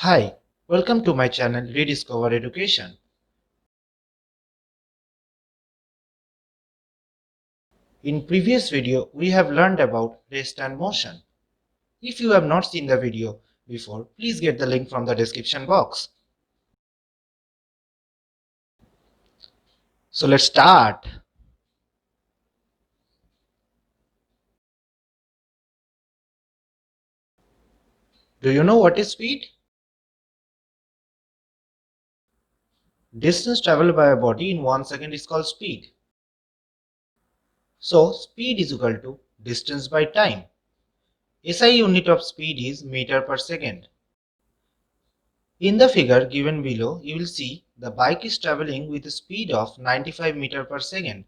Hi, welcome to my channel Rediscover Education. In previous video, we have learned about rest and motion. If you have not seen the video before, please get the link from the description box. So let's start. Do you know what is speed? Distance traveled by a body in 1 second is called speed. So speed is equal to distance by time. SI unit of speed is meter per second. In the figure given below, you will see the bike is traveling with a speed of 95 meter per second.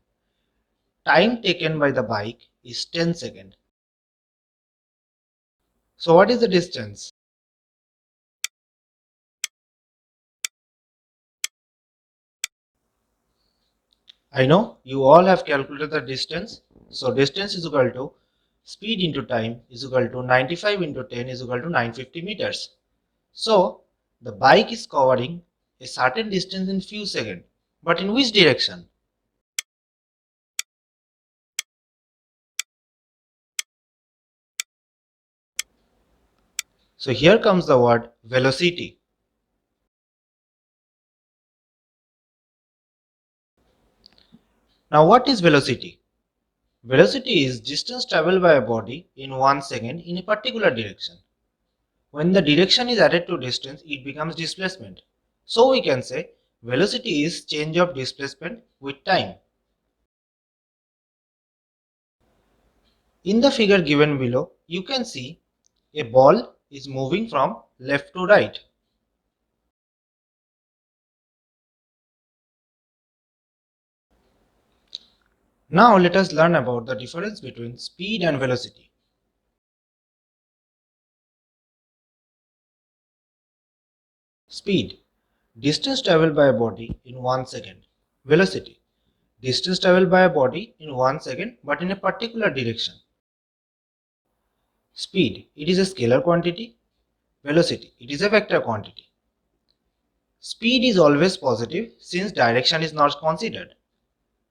Time taken by the bike is 10 seconds. So what is the distance? I know you all have calculated the distance. So distance is equal to speed into time is equal to 95 into 10 is equal to 950 meters. So the bike is covering a certain distance in few seconds. But in which direction? So here comes the word velocity. Now what is velocity? Velocity is distance traveled by a body in 1 second in a particular direction. When the direction is added to distance, it becomes displacement. So we can say velocity is change of displacement with time. In the figure given below, you can see a ball is moving from left to right. Now let us learn about the difference between speed and velocity. Speed, distance traveled by a body in 1 second. Velocity, distance traveled by a body in 1 second but in a particular direction. Speed, it is a scalar quantity. Velocity, it is a vector quantity. Speed is always positive since direction is not considered.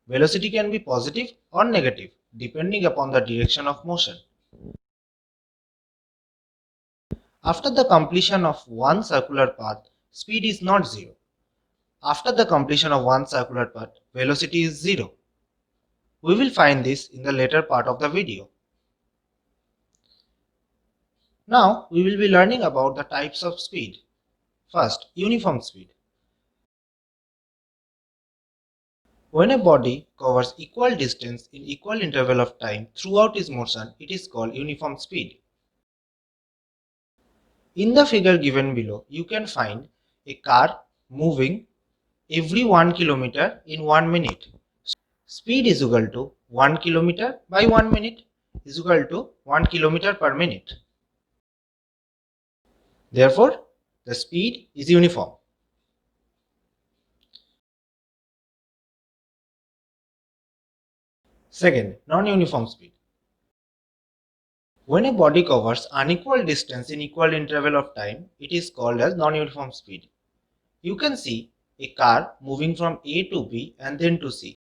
Velocity can be positive or negative depending upon the direction of motion. After the completion of one circular path, speed is not zero. After the completion of one circular path, velocity is zero. We will find this in the later part of the video. Now we will be learning about the types of speed. First, uniform speed. When a body covers equal distance in equal interval of time throughout its motion, it is called uniform speed. In the figure given below, you can find a car moving every 1 kilometer in 1 minute. Speed is equal to 1 kilometer by 1 minute is equal to 1 kilometer per minute. Therefore, the speed is uniform. Second, non-uniform speed. When a body covers unequal distance in equal interval of time, it is called as non-uniform speed. You can see a car moving from A to B and then to C.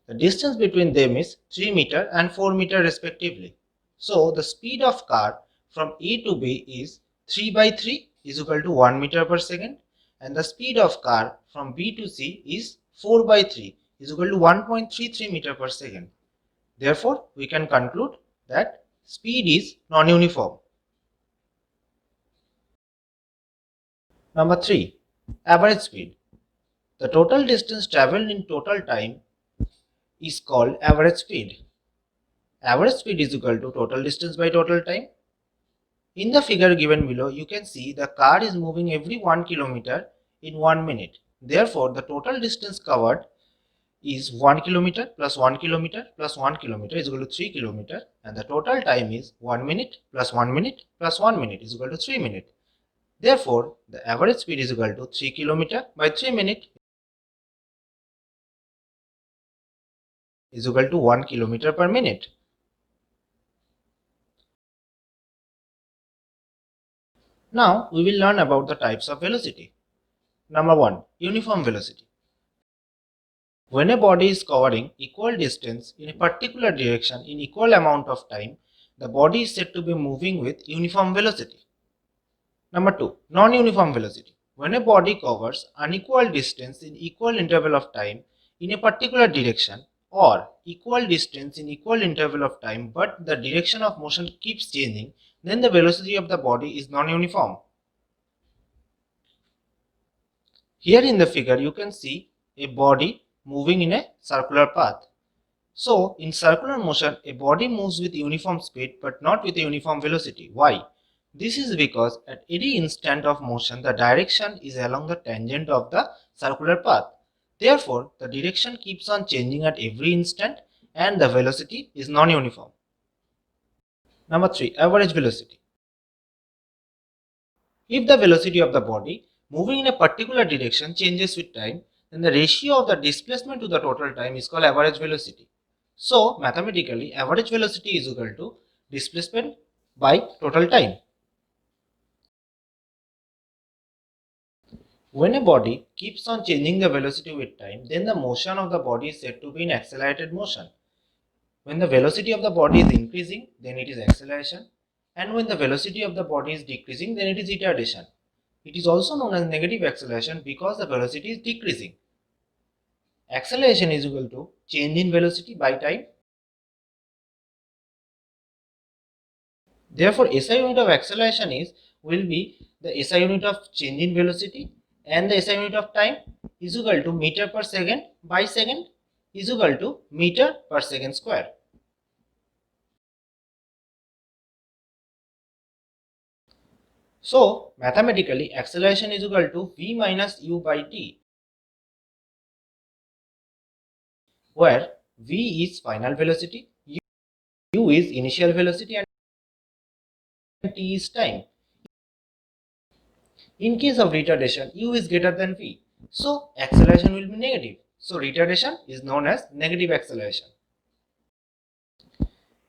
The distance between them is 3 meter and 4 meter respectively. So the speed of car from A to B is 3 by 3 is equal to 1 meter per second, and the speed of car from B to C is 4 by 3 is equal to 1.33 meter per second. Therefore, we can conclude that speed is non-uniform. Number 3. Average speed. The total distance traveled in total time is called average speed. Average speed is equal to total distance by total time. In the figure given below, you can see the car is moving every 1 kilometer in 1 minute. Therefore, the total distance covered is 1 kilometer plus 1 kilometer plus 1 kilometer is equal to 3 kilometer, and the total time is 1 minute plus 1 minute plus 1 minute is equal to 3 minutes. Therefore, the average speed is equal to 3 kilometer by 3 minutes is equal to 1 kilometer per minute. Now we will learn about the types of velocity. Number 1. Uniform velocity. When a body is covering equal distance in a particular direction in equal amount of time, the body is said to be moving with uniform velocity. Number 2. Non-uniform velocity. When a body covers unequal distance in equal interval of time in a particular direction or equal distance in equal interval of time but the direction of motion keeps changing, then the velocity of the body is non-uniform. Here in the figure you can see a body moving in a circular path. So in circular motion a body moves with uniform speed but not with a uniform velocity. Why? This is because at any instant of motion the direction is along the tangent of the circular path. Therefore the direction keeps on changing at every instant and the velocity is non-uniform. Number 3. Average velocity. If the velocity of the body moving in a particular direction changes with time, then the ratio of the displacement to the total time is called average velocity. So, mathematically, average velocity is equal to displacement by total time. When a body keeps on changing the velocity with time, then the motion of the body is said to be in accelerated motion. When the velocity of the body is increasing, then it is acceleration, and when the velocity of the body is decreasing, then it is retardation. It is also known as negative acceleration because the velocity is decreasing. Acceleration is equal to change in velocity by time. Therefore, SI unit of acceleration will be the SI unit of change in velocity, and the SI unit of time is equal to meter per second by second is equal to meter per second square. So, mathematically, acceleration is equal to V minus U by T, where V is final velocity, U is initial velocity, and T is time. In case of retardation, U is greater than V, so acceleration will be negative. So, retardation is known as negative acceleration.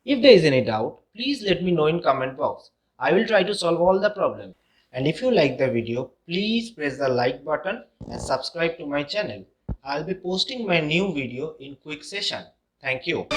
If there is any doubt, please let me know in comment box. I will try to solve all the problems. And if you like the video, please press the like button and subscribe to my channel. I will be posting my new video in quick session. Thank you.